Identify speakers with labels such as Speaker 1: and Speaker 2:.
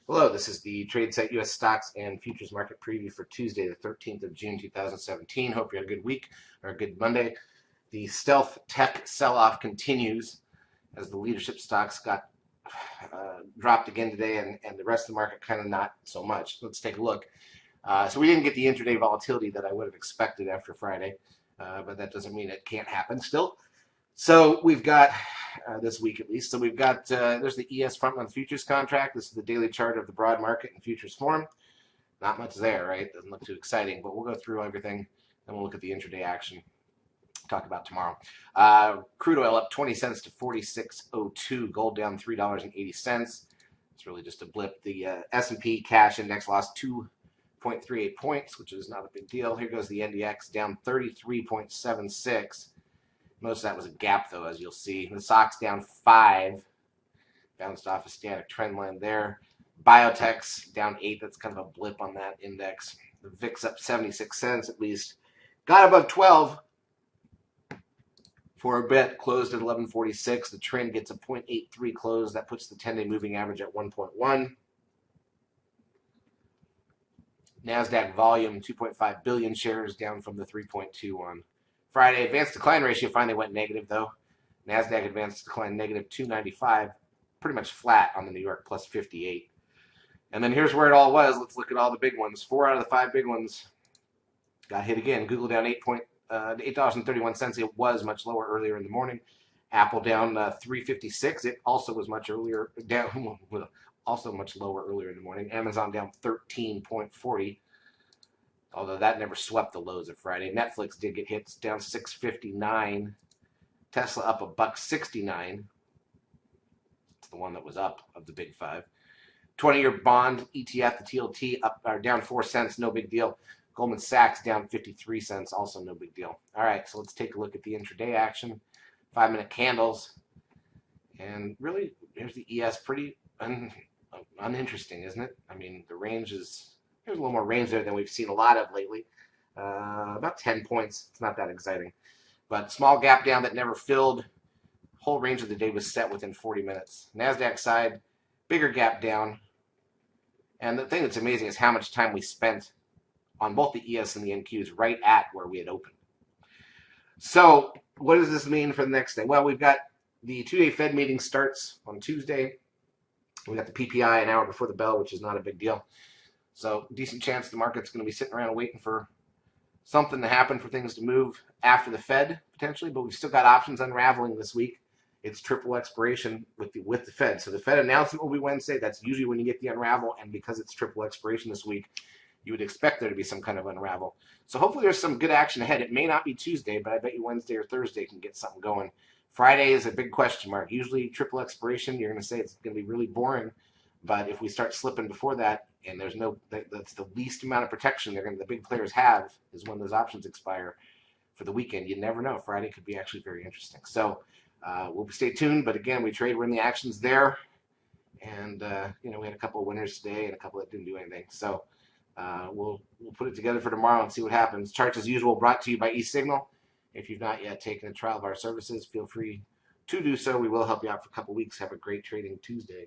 Speaker 1: Hello, this is the Tradesight U.S. Stocks and Futures Market Preview for Tuesday, the 13th of June, 2017. Hope you had a good week or a good Monday. The stealth tech sell-off continues as the leadership stocks got dropped again today, and the rest of the market kind of not so much. Let's take a look. So we didn't get the intraday volatility that I would have expected after Friday, but that doesn't mean it can't happen still. So we've got, this week at least, so we've got, there's the ES front-month futures contract. This is the daily chart of the broad market in futures form. Not much there, right? Doesn't look too exciting, but we'll go through everything, and we'll look at the intraday action. Talk about tomorrow. Crude oil up 20 cents to 46.02. Gold down $3.80. It's really just a blip. The S&P cash index lost 2.38 points, which is not a big deal. Here goes the NDX down 33.76. Most of that was a gap, though, as you'll see. The SOX down 5. Bounced off a static trend line there. Biotech's down 8. That's kind of a blip on that index. The VIX up 76 cents at least. Got above 12 for a bit. Closed at 11.46. The trend gets a 0.83 close. That puts the 10-day moving average at 1.1. NASDAQ volume, 2.5 billion shares, down from the 3.21. Friday, advanced decline ratio finally went negative, though. NASDAQ advanced decline negative 295, pretty much flat on the New York plus 58. And then here's where it all was. Let's look at all the big ones. 4 out of the 5 big ones got hit again. Google down $8.31. It was much lower earlier in the morning. Apple down $3.56. It also was much earlier down, also much lower earlier in the morning. Amazon down 13.40. Although that never swept the lows of Friday. Netflix did get hit, down $6.59. Tesla up $1.69. It's the one that was up of the big 5. 20-year bond ETF, the TLT, up or down 4 cents, no big deal. Goldman Sachs down 53 cents, also no big deal. All right, so let's take a look at the intraday action. 5-minute candles. And really, here's the ES, pretty uninteresting, isn't it? I mean, the range is... There's a little more range there than we've seen a lot of lately. About 10 points. It's not that exciting. But small gap down that never filled. Whole range of the day was set within 40 minutes. NASDAQ side, bigger gap down. And the thing that's amazing is how much time we spent on both the ES and the NQs right at where we had opened. So what does this mean for the next day? Well, we've got the 2-day Fed meeting starts on Tuesday. We got the PPI an hour before the bell, which is not a big deal. So decent chance the market's going to be sitting around waiting for something to happen, for things to move after the Fed, potentially. But we've still got options unraveling this week. It's triple expiration with the Fed. So the Fed announcement will be Wednesday. That's usually when you get the unravel. And because it's triple expiration this week, you would expect there to be some kind of unravel. So hopefully there's some good action ahead. It may not be Tuesday, but I bet you Wednesday or Thursday can get something going. Friday is a big question mark. Usually triple expiration, you're going to say it's going to be really boring. But if we start slipping before that, and there's no, that's the least amount of protection the big players have, is when those options expire for the weekend. You never know. Friday could be actually very interesting. So we'll stay tuned. But again, we trade when the action's there, and we had a couple of winners today and a couple that didn't do anything. So we'll put it together for tomorrow and see what happens. Charts as usual brought to you by eSignal. If you've not yet taken a trial of our services, feel free to do so. We will help you out for a couple weeks. Have a great trading Tuesday.